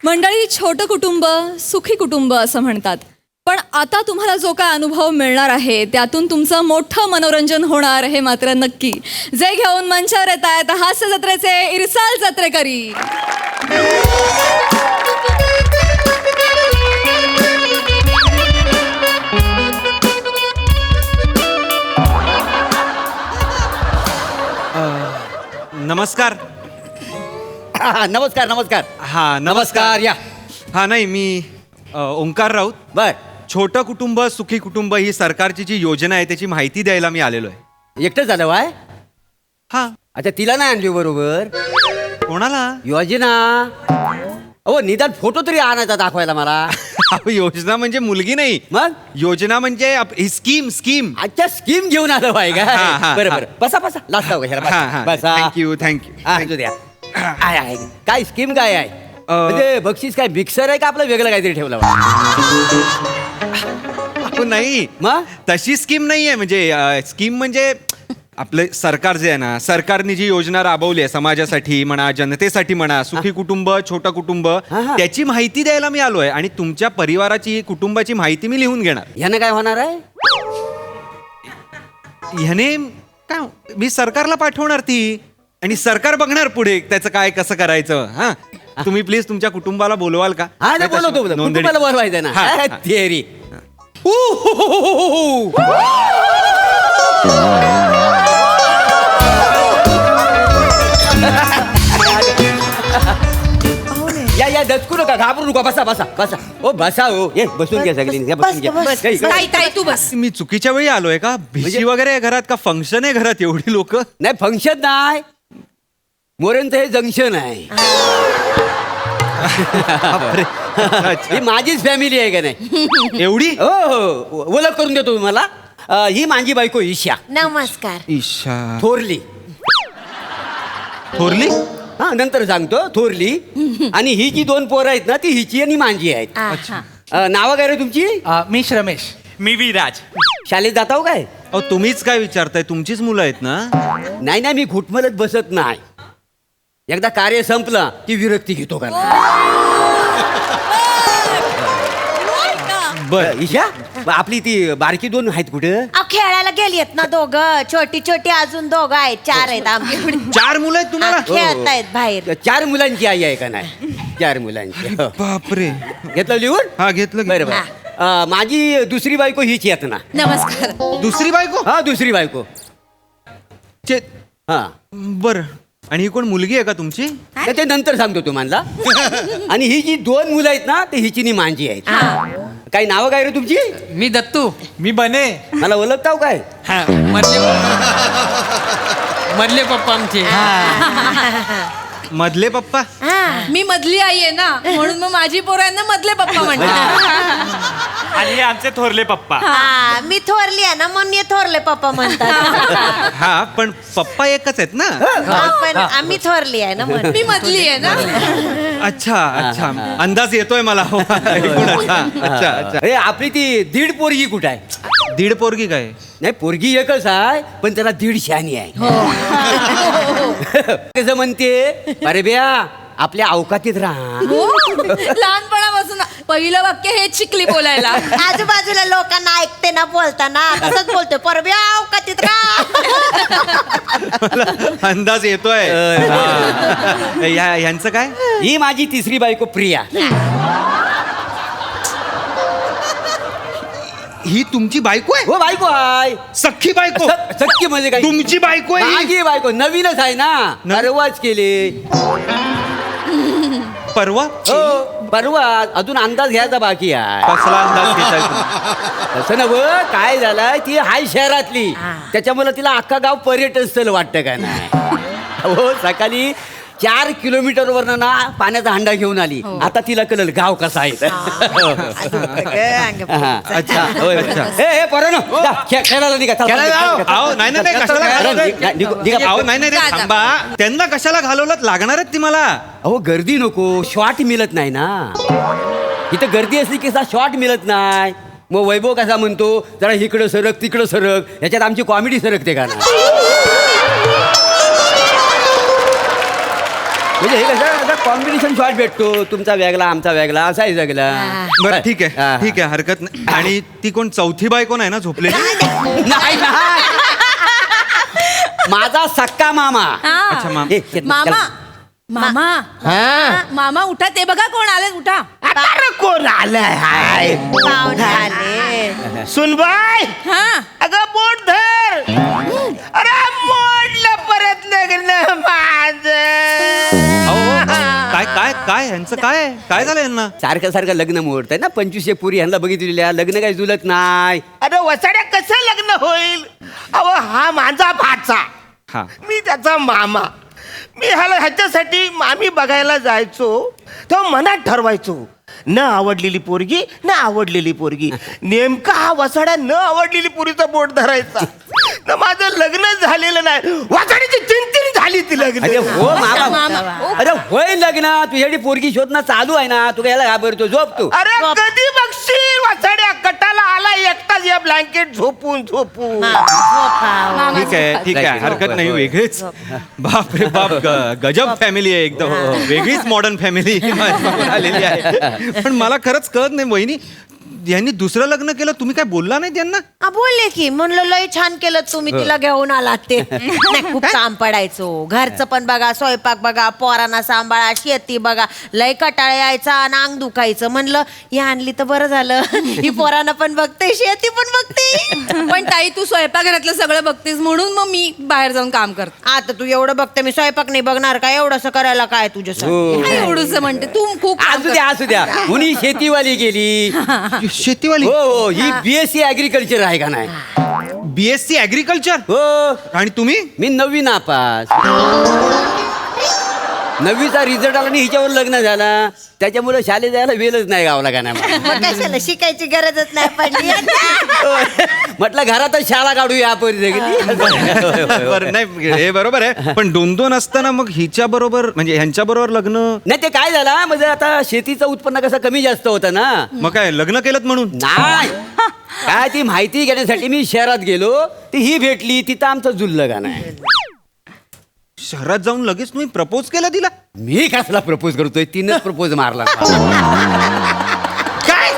मंडळी, छोटं कुटुंब सुखी कुटुंब असं म्हणतात. पण आता तुम्हाला जो काय अनुभव मिळणार आहे त्यातून तुमचं मोठं मनोरंजन होणार हे मात्र नक्की. जे घेऊन मंचावर येत आहेत हास्य जत्रेचे इरसाल जत्रेकरी. नमस्कार. नमस्कार नमस्कार. हा नमस्कार या. हा नाही मी ओंकार राऊत. बर, छोटं कुटुंब सुखी कुटुंब ही सरकारची जी योजना आहे त्याची माहिती द्यायला मी आलेलो आहे. एकटं झालं वाय. हा. अच्छा, तिला नाही आणली बरोबर कोणाला? योजना. अहो निदान फोटो तरी आणायचा दाखवायला मला. अहो, योजना म्हणजे मुलगी नाही, मग योजना म्हणजे ही स्कीम स्कीम. अच्छा, स्कीम घेऊन आलं वाय का. हा, हा, बरं हा. बरं, बसा बसा. लास्ट बसा. Thank you thank you. हा, असू द्या. आहे. काय स्कीम काय आहे? म्हणजे बक्षीस काय मिक्सर आहे का आपलं वेगळं काहीतरी ठेवलं बा? नाही मग तशी स्कीम नाही आहे. म्हणजे स्कीम म्हणजे आपलं सरकार जे आहे ना, सरकारने जी योजना राबवली आहे समाजासाठी म्हणा, जनतेसाठी म्हणा, सुखी कुटुंब छोटं कुटुंब, हा. त्याची माहिती द्यायला मी आलोय. आणि तुमच्या परिवाराची कुटुंबाची माहिती मी लिहून घेणार. ह्यानं काय होणार आहे? ह्याने काय मी सरकारला पाठवणार ती, आणि सरकार बघणार पुढे त्याचं काय कसं करायचं. हा, तुम्ही प्लीज तुमच्या कुटुंबाला बोलवाल का? हा ना, बोलवतो. नोंदणी. कुटुंबाला बोलवायचं ना. हा, हा. थिअरी. या या, दचकू नका, घाबरू नका. बसा बसा बसा. ओ बसा. हो ये, बसून घ्या सगळी. बसून घ्या. ताई तू बस. मी चुकीच्या वेळी आलोय का? भिशी वगैरे आहे घरात का? फंक्शन आहे घरात एवढी लोक? नाही, फंक्शन नाही, मोरेंचं हे जंक्शन आहे. ही माझीच फॅमिली आहे का नाही? एवढी? हो हो, ओळख करून देतो तुम्हाला. ही माझी बायको ईशा. नमस्कार. ईशा थोरली. थोरली? हा, नंतर सांगतो. थोरली. आणि ही जी दोन पोरं आहेत ना, ती हिची आणि माझी आहेत. नावं काय रे तुमची? मी रमेश. मी विराज. शाळेत जाता हो काय? अहो, तुम्हीच काय विचारताय? तुमचीच मुलं आहेत ना? नाही नाही, मी घुटमलत बसत नाही. एकदा कार्य संपलं की विरक्ती घेतो का. बर. ईशा, आपली ती बारकी दोन आहेत कुठं? अहो, खेळायला गेलीत ना दोघं. छोटी छोटी अजून दोघं आहेत. 4 आहेत आमची. 4 मुलं आहेत तुम्हाला? खेळतायत बाहेर. 4 मुलांची आई आहे का नाही? 4 मुलांची. हो. बापरे. घेतलं लिहून? हा, घेतलं. बरं बरं. माझी दुसरी बायको हीच येत ना. नमस्कार. दुसरी बायको? हा, दुसरी बायको. हा, बर. आणि ही कोण मुलगी आहे का तुमची? ते नंतर सांगतो तुम्हाला. आणि ही जी 2 मुलं आहेत ना, ते हिची नी माझी आहेत. काही नावं काय रे तुमची? मी दत्तू. मी बने. मला ओळखताव काय? हा, मधले पप्पा आमचे. मधले पप्पा? मी मधली आई आहे ना, म्हणून मग माझी पोरांना मधले पप्पा म्हणतात. आणि हे आमचे थोरले पप्पा. हा, मी थोरली आहे ना, म्हणून हे थोरले पप्पा म्हणतात. हा, पण पप्पा एकच आहेत ना? हा, पण आम्ही थोरली आहे ना म्हणून. मी मधली आहे ना. अच्छा अच्छा, अंदाज येतोय मला. हो, ऐकूनच. हा, अच्छा अच्छा. अरे, आपली ती 1.5 पोरगी कुठं आहे? 1.5 पोरगी काय? नाही, पोरगी एकच आहे, पण त्याला 1.5 शहाणी आहे. कसं म्हणते? अरे ब्या, आपल्या अवकातीत राहा. लहानपणापासून पहिलं वाक्य हेच शिकली बोलायला. आजूबाजूला लोकांना ऐकते ना बोलताना, तसंच बोलतो. परब्या अवकातीत राहा. अंदाज येतोय. ह्यांचं काय? ही माझी तिसरी बायको प्रिया. ही तुमची बायको आहे? हो, बायको आहे. सख्खी बायको? सख्खी म्हणजे काय? तुमची बायको आहे? माझी बायको नवीनच आहे ना, परवाच केले. परवा? हो, परवा. अजून अंदाज घ्यायचा बाकी आहे. कसला अंदाज घेताय तुम्ही? तसं नव, काय झालंय, ती हाय शहरातली, त्याच्यामुळे तिला अख्खा गाव पर्यटन स्थळ वाटतं का नाही. हो, सकाळी 4 किलोमीटरवरनं ना पाण्याचा हंडा घेऊन आली. आता तिला कळलं गाव कसा आहे. अच्छा. होय, अच्छा. ए पोरांनो, जा, खेळायला निघा. चला, खेळायला जाऊ. चला. अहो, नाही नाही नाही, कशाला घालवताय? निघा. अहो, नाही नाही नाही, थांबा. त्यांना कशाला घालवलं? लागणार आहेत ती मला. अहो, गर्दी नको, शॉट मिळत नाही ना. इथं गर्दी असली की शॉट मिळत नाही. मग वैभव कसा म्हणतो, जरा इकडं सरक तिकडं सरक, याच्यात आमची कॉमेडी सरकते का ना. म्हणजे हे कसं कॉम्बिनेशन शॉट भेटतो, तुमचा वेगळा आमचा वेगळा असाही वेगळा. बरं ठीक आहे ठीक आहे, हरकत नाही. आणि ती कोण चौथी बायको नाही ना झोपलेली? नाही नाही. माझा सक्का मामा. अच्छा माम. हे, हे, मामा मामा हा मामा उठा, ते बघा कोण आले, उठा. आता रे कोण आलाय हाय पाहुणे आले. सुनबाई हा अगं बोट धर. अरे मोडलं परत लग्न माझं. काय काय काय यांचं काय काय झालं यांना? सारखं सारखं लग्न मोडतंय ना, 25 पुरी ह्यांना बघितलेल्या, लग्न काही जुलत नाही. अरे वसाड्या कसं लग्न होईल? अहो हा माझा भाचा, हा मी त्याचा मामा. मी ह्याच्यासाठी मामी बघायला जायचो तेव्हा मनात ठरवायचो, न आवडलेली पोरगी न आवडलेली पोरगी. नेमका हा वसाड्या न आवडलेली पोरीचा बोट धरायचा. न माझं लग्न झालेलं नाही, वसाड्याची चिंचिन झाली ती अरे लग्न. हो मामा, अरे होय लग्न, तुझ्यासाठी पोरगी शोधणं चालू आहे ना, तू याला घाबरतो, झोप तू. अरे कधी बघशील वसाड्या कटाला आला एकटाच या ब्लँकेट झोपून झोपून. ठीक आहे ठीक आहे, हरकत नाही. वेगळीच बाप रे बाप, गजब फॅमिली आहे एकदम. वेगळीच मॉडर्न फॅमिली आलेली आहे. पण मला खरंच कळत नाही वहिनी, यांनी दुसरं लग्न केलं, तुम्ही काय बोलला नाही त्यांना? बोलले की, म्हणलं लय छान केलं तुम्ही तिला घेऊन आलात ते. नाही, खूप काम पडायचो, घरचं पण बघा, स्वयंपाक बघा, पोरांना सांभाळा, शेती बघा, लय कटाळा यायचा, अंग दुखायचं. म्हणलं ही आणली तर बरं झालं, ही पोरांना पण बघते, शेती पण बघते. पण ताई, तू स्वयंपाकघरातलं सगळं बघतेस म्हणून मग मी बाहेर जाऊन काम करते. आता तू एवढं बघते, मी स्वयंपाक नाही बघणार का? एवढंसं करायला काय तुझ्यासाठी? हो. काय एवढंच म्हणते तू, खूप काम असू द्या असू द्या. कुणी शेतीवाली गेली. शेतीवाली? हो हो, ही BSc ऍग्रिकल्चर आहे का नाही? BSc agriculture. हो. आणि तुम्ही? मी 9वी नापास. 9वीचा रिझल्ट आला आणि हिच्यावर लग्न झाला, त्याच्यामुळे शाळेत जायला वेळच नाही गावला का नाही मला. मग कशाला शिकायची गरजच नाही पडली. म्हटलं घरातच शाळा काढूया आपण सगळी. बरं नाही, हे बरोबर आहे. पण 2-2 असताना मग हिच्या बरोबर म्हणजे ह्यांच्या बरोबर लग्न? नाही ते काय झालं, म्हणजे आता शेतीचं उत्पन्न कसं कमी जास्त होतं ना, मग काय लग्न केलं म्हणून? नाही काय ती माहिती घेण्यासाठी मी शहरात गेलो, ती ही भेटली, तिथं आमचं जुळलं का नाही. शहरात जाऊन लगेच तुम्ही प्रपोज केला तिला? मी कसला प्रपोज करतोय, तिनंच प्रपोज मारला. काय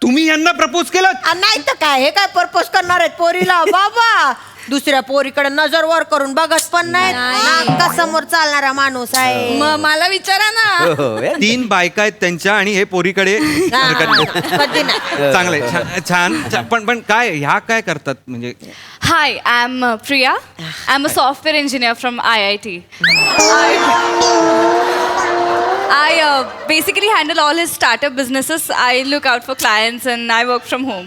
तुम्ही यांना प्रपोज केलं? नाही तर काय, हे काय पर्पज करणार आहेत पोरीला? बाबा दुसऱ्या पोरीकडे नजर वर करून बघत पण नाही. नाका समोर चालणारा माणूस आहे. मला विचारा ना. हो, हो. 3 बायका आहेत त्यांच्या आणि हे पोरीकडे हरकत नाही. कधी नाही. चांगलंय, छान. पण काय ह्या काय करतात म्हणजे? Hi, I'm Priya. I'm a software engineer from IIT. I basically handle all his startup businesses. I look out for clients and I work from home.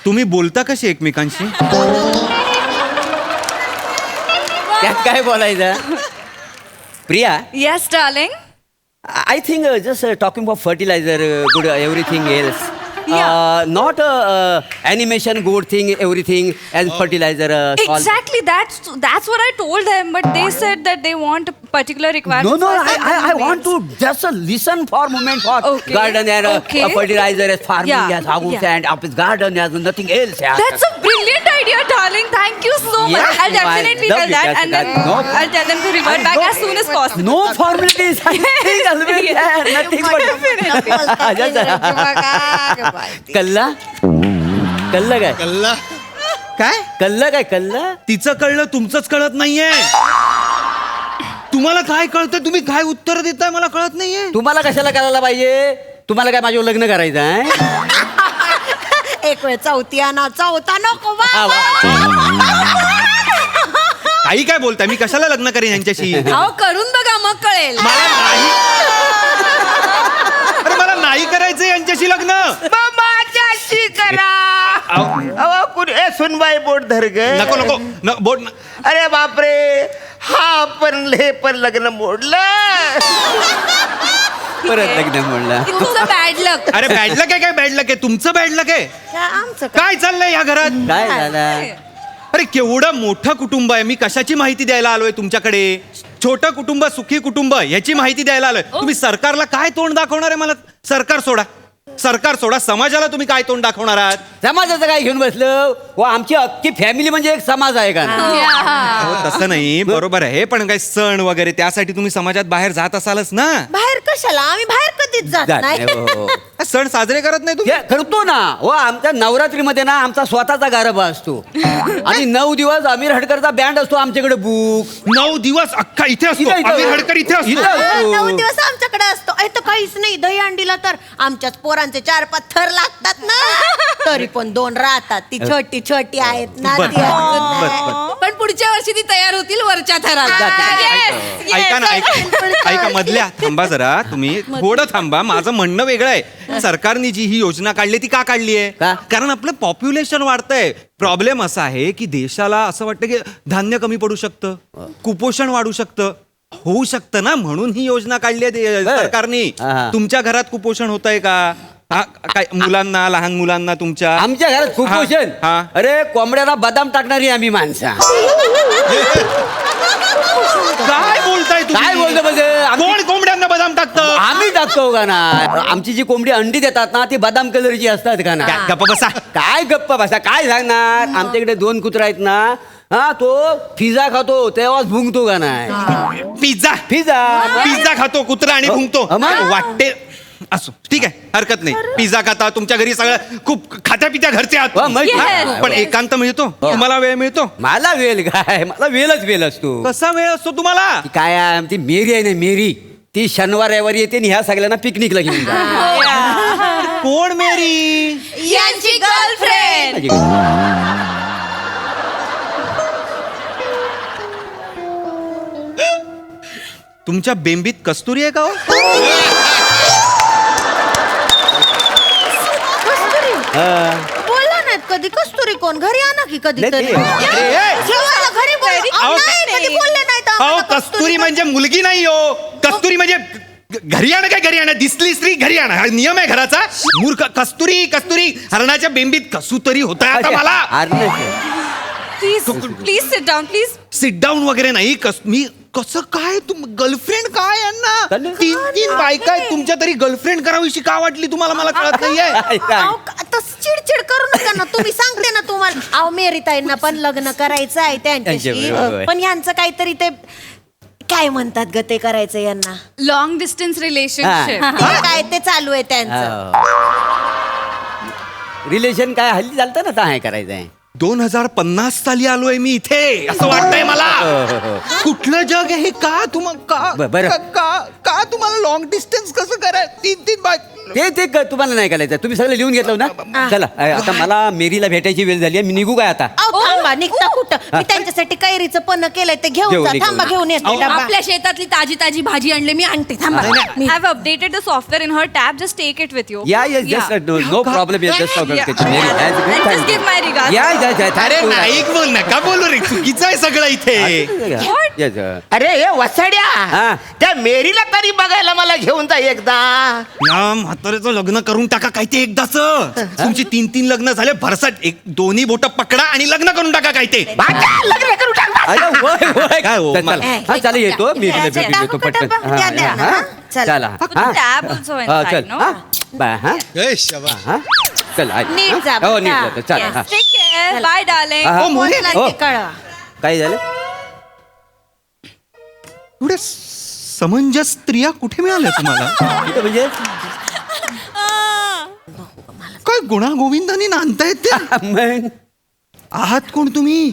तुम्ही बोलता कशी एकमेकांशी? त्यात काय बोलायचं. Priya, Yes, darling. I think just talking about fertilizer, good everything else. Yeah. Not animation, good thing, everything, and fertilizer. Exactly. That's what I told them, but they said that they want particular requirements. No, for certain I want domains. to just listen for moment for Okay. garden and Okay. fertilizer, as farming, Yeah. as house Yeah. and office garden, as nothing else. Yeah. That's a brilliant idea, darling. Thank you so much. Yes, I'll definitely love tell it. that, That's- and then that's no- I'll tell them to revert back as soon as possible. No formalities. Nothing always there. Nothing but. कल्ला काय कल्ला तिचं कळलं, तुमचंच कळत नाहीये. तुम्हाला काय कळतं, तुम्ही काय उत्तर देताय मला कळत नाहीये. तुम्हाला कशाला करायला पाहिजे? तुम्हाला काय माझ्यावर लग्न करायचं आहे? एक वेळ चौथी आणा, चौथा नको बाबा. काही काय बोलताय, मी कशाला लग्न करेन यांच्याशी? अहो करून बघा, मग कळेल. अरे मला नाही करायचं यांच्याशी लग्न. माझ्याशी करा. अहो कुणी ए सुनबाई बोट धर ग. नको बोट. अरे बापरे, हा पण हे पण लग्न मोडलं. परत लग्न म्हणला. तुमचं बॅड लक. अरे बॅड लक आहे, काय बॅड लक आहे? तुमचं बॅड लक आहे. आमचं काय? काय चाललंय या घरात? काय झालं? अरे केवढं मोठं कुटुंब आहे, मी कशाची माहिती द्यायला आलोय तुमच्याकडे? छोटं कुटुंब, सुखी कुटुंब, याची माहिती द्यायला आलोय. तुम्ही सरकारला काय तोंड दाखवणार आहे? मला सरकार सोडा. सरकार सोडा, समाजाला तुम्ही काय तोंड दाखवणार आहात? समाजाचं काय घेऊन बसलं हो, आमची अख्खी फॅमिली म्हणजे एक समाज आहे का ना? हो, तसं नाही, बरोबर आहे, पण काही सण वगैरे त्यासाठी तुम्ही समाजात बाहेर जात असालच ना. बाहेर कशाला, आम्ही बाहेर कधीच जात जात नाही. नाही, हो, हो. सण साजरे करत नाही तुम्ही? हे करतो ना हो, आमच्या नवरात्रीमध्ये ना आमचा स्वतःचा गारबा असतो आणि 9 दिवस आमिर हडकरचा बँड असतो आमच्याकडे बुक. 9 दिवस अख्खा इथे असतो, आमिर हडकर इथे असतो. इथं असतो. 9 दिवस आमच्याकडे असतो. तर काहीच नाही, दही अंडीला तर आमच्याच पोरांचे 4-5 थर लागतात ना. तरी पण 2 राहतात. ती छोटी छोटी आहेत ना बर, ती अजून नाही. पण पुढच्या वर्षी ती तयार होतील वरच्या थराला. ऐका ना, ऐका मधल्या थांबा जरा, तुम्ही थोडं थांबा. माझं म्हणणं वेगळं आहे. सरकारने जी ही योजना काढली ती का काढली आहे? का? कारण आपलं पॉप्युलेशन वाढतंय. प्रॉब्लेम असा आहे की देशाला असं वाटतं की धान्य कमी पडू शकतं, कुपोषण वाढू शकतं, होऊ शकतं ना, म्हणून ही योजना काढली आहे सरकारने. हा. तुमच्या घरात कुपोषण होतंय का? काय मुलांना, लहान मुलांना तुमच्या? आमच्या घरात कुपोषण? हा. अरे कोंबड्याला बदाम टाकणारी आम्ही माणसं. काय बोलताय तुम्ही? काय बोलतो म्हणजे? कोण कोंबड्यांना बदाम टाकतं? आम्ही टाकतो का ना. आमची जी कोंबडी अंडी देतात ना ती बदाम कलरची असतात का ना. गप्प बसा. काय गप्प बसा, काय सांगणार. आमच्याकडे 2 कुत्रा आहेत ना, हा तो पिझ्झा खातो तेव्हाच भुंकतो का नाही. पिझ्झा पिझ्झा खातो कुत्रा आणि भुंकतो. मग? वाटते असो, ठीक आहे, हरकत नाही. पिझ्झा खाता, तुमच्या घरी सगळं खूप खात्या पित्या घरचे आहात. हो, माहिती आहे. पण एकांत मिळतो, तुम्हाला वेळ मिळतो. मला वेळ काय, मला वेळ असतो. कसा वेळ असतो तुम्हाला? ती काय आहे, ती मेरी आहे ना मेरी, ती शनिवार रविवारी येते आणि ह्या सगळ्यांना पिकनिकला घेऊन जा. कोण मेरी? यांची गर्लफ्रेंड. तुमच्या बेंबीत कस्तुरी आहे का हो? बोलला नाहीत कधी. कस्तुरी कोण, घरी आणा की कधीतरी. नाही, जेवायला घरी बोलवा. अहो, नाही, कधी बोलले नाहीत अहो, आम्हाला कस्तुरी म्हणजे मुलगी नाही हो. कस्तुरी म्हणजे घरी आणा, काय घरी आणा, दिसली स्त्री घरी आणा, हा नियम आहे घराचा. मूर्ख. कस्तुरी कस्तुरी हरणाच्या बेंबीत कसुतरी होत आहे आता मला. Please sit down please. Sit down वगैरे नाही. मी कसं काय, तुम गर्लफ्रेंड काय यांना? चालेल. 3 बायका आहेत तुमच्या, तरी गर्लफ्रेंड करावीशी का वाटली तुम्हाला, मला कळत नाहीये. अहो, आता चिडचिड करू नका ना. तुम्ही सांगते ना तुम्हाला. अहो मेरी ताईंना पण लग्न करायचं आहे त्यांच्याशी. त्यांच्याबरोबर. पण यांचं काहीतरी ते काय म्हणतात ग ते करायचं यांना. Long distance relationship. ते काय ते चालू आहे त्यांचं. रिलेशन काय हल्ली चालतं ना, काय करायचं आहे. 2050 साली आलोय मी इथे, असं वाटतंय मला. कुठलं जग आहे हे? का तुम्हाला बरं. का तुम्हाला लॉंग डिस्टन्स कसं कराय? 3 बायका. तुम्हाला नाही करायचं. तुम्ही सगळं लिहून घेतलं ना. चला आता मला मेरीला भेटायची वेळ झाली आहे, मी निघू काय आता? अहो थांबा, निघता कुठं? मी त्यांच्यासाठी कैरीचं पन्न केलंय ते घेऊन जा. घेऊन थांबा, घेऊन येते डबा. आपल्या शेतातली ताजी ताजी भाजी आणली, मी आणते. थांबा. I have updated the software in her tab. Just take it with you. No problem. And just give my regards. अरे नाही बोल, नका बोलू रे, चुकीचं आहे सगळं इथे. अरे हे वसाड्या, हा. त्या मेरीला तरी बघायला मला घेऊन जा एकदा. या म्हाताऱ्याचं लग्न करून टाका काय ते एकदाच. तुमची 3 लग्न झाले भरसाट. दोन्ही बोट पकडा आणि लग्न करून टाका काय ते. लग्न करू टाक. काय हो, चालेल येतो मी टाकू का डबा? द्या, द्या ना, हा? चला. चला Put the tab also inside, no? चल नीट जा, हो बघा. नीट जातो. चल हा. Take care. Bye, darling. हा. ओ, मोरे. मला हो. ते कळवा. काय झालं? एवढ्या समंजस स्त्रिया कुठे मिळाल्या तुम्हाला? इथं म्हणजे काय गुणागोविंदाने नांदतायत ते? मग आहात कोण तुम्ही?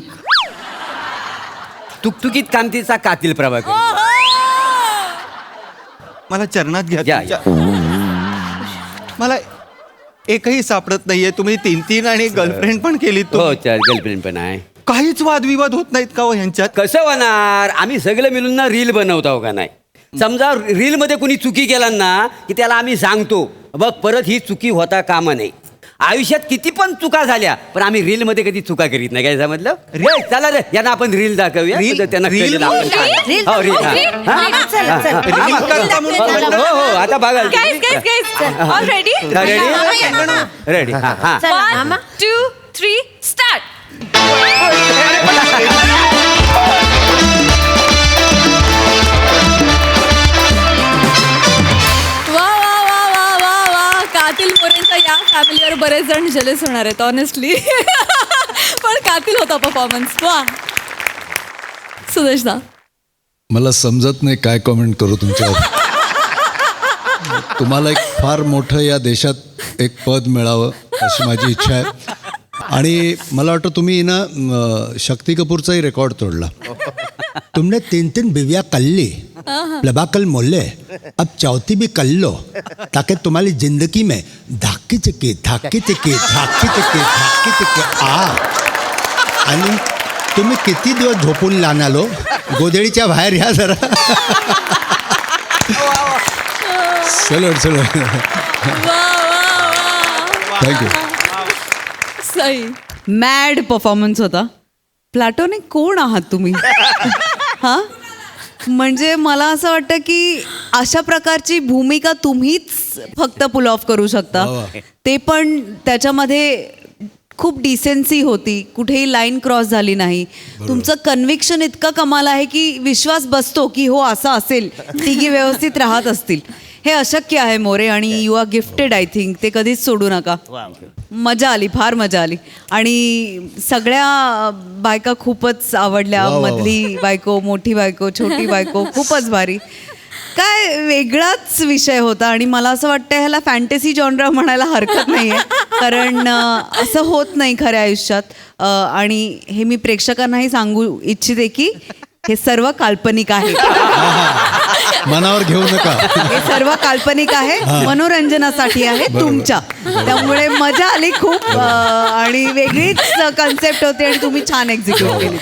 तुकतुकीत कांतीचा कातील प्रभाकर. मला चरणात घ्या या, तुमच्या. मला एकही सापडत नाहीये. तुम्ही 3 आणि गर्लफ्रेंड पण केली. हो चाल गर्लफ्रेंड पण आहे. काहीच वादविवाद होत नाहीत का हो ह्यांच्यात? कसं होणार? आम्ही सगळं मिळून ना रील बनवतो का नाही. समजा रील मध्ये कोणी चुकी केला ना की त्याला आम्ही सांगतो बघ परत ही चुकी होता कामा नाही. आयुष्यात किती पण चुका झाल्या पण आम्ही रील मध्ये कधी चुका करीत नाही. काय समजलं रे? चला रे यांना आपण रील दाखवूया. रील? त्यांना रील? कळेल आपण काय. रील? हो रील. रील? हा. हा, चला, चला. हा, रील करता म्हणून हो हो आता बघा. Guys. All ready? रेडी हा हा. चला, 1, मामा. 2, 3, start. वा वा वा वा वा वा, कातील मोरे तुमच्यावर बरेच जण जेलस होणार आहेत ऑनेस्टली. पण कातील होता परफॉर्मन्स. वा सुदेशदा. मला समजत नाही काय कमेंट करू तुमच्यावर. तुम्हाला एक फार मोठं या देशात एक पद मिळावं अशी माझी इच्छा आहे. आणि मला वाटतं तुम्ही ना शक्ती कपूरचाही रेकॉर्ड तोडला. तुमने 3 बीवियां कर ली, प्लबाकल मोले, अब चौथी भी कर लो, ताकि तुम्हारी जिंदगी में धाकी चिकी धाकी चिकी धाकी चिकी धाकी चिकी आ. आणि तुम्ही किती दिवस झोपून लहान आलो, गोधडीच्या बाहेर या जरा. चलो चलो. थँक्यू. सई. मॅड परफॉर्मन्स होता. प्लॅटोनिक कोण आहात तुम्ही? हा म्हणजे मला असं वाटतं की अशा प्रकारची भूमिका तुम्हीच फक्त पुल ऑफ करू शकता. ते पण त्याच्यामध्ये खूप डिसेन्सी होती, कुठेही लाईन क्रॉस झाली नाही. तुमचं कन्व्हिक्शन इतकं कमाल आहे की विश्वास बसतो की हो असं असेल, तिघी व्यवस्थित राहत असतील. हे अशक्य आहे मोरे आणि you are gifted. I think ते कधीच सोडू नका. मजा आली, फार मजा आली. आणि सगळ्या बायका खूपच आवडल्या. मधली बायको, मोठी बायको, छोटी बायको, खूपच भारी. काय वेगळाच विषय होता. आणि मला असं वाटतं ह्याला फॅन्टसी जॉनरा म्हणायला हरकत नाही आहे, कारण असं होत नाही खऱ्या आयुष्यात. आणि हे मी प्रेक्षकांनाही सांगू इच्छिते की हे सर्व काल्पनिक आहे. मनावर घेऊ नका. हे सर्व काल्पनिक आहे, मनोरंजनासाठी आहे तुमच्या. त्यामुळे मजा आली खूप. आणि वेगळीच कन्सेप्ट होती आणि तुम्ही छान एक्झिक्यूट केली.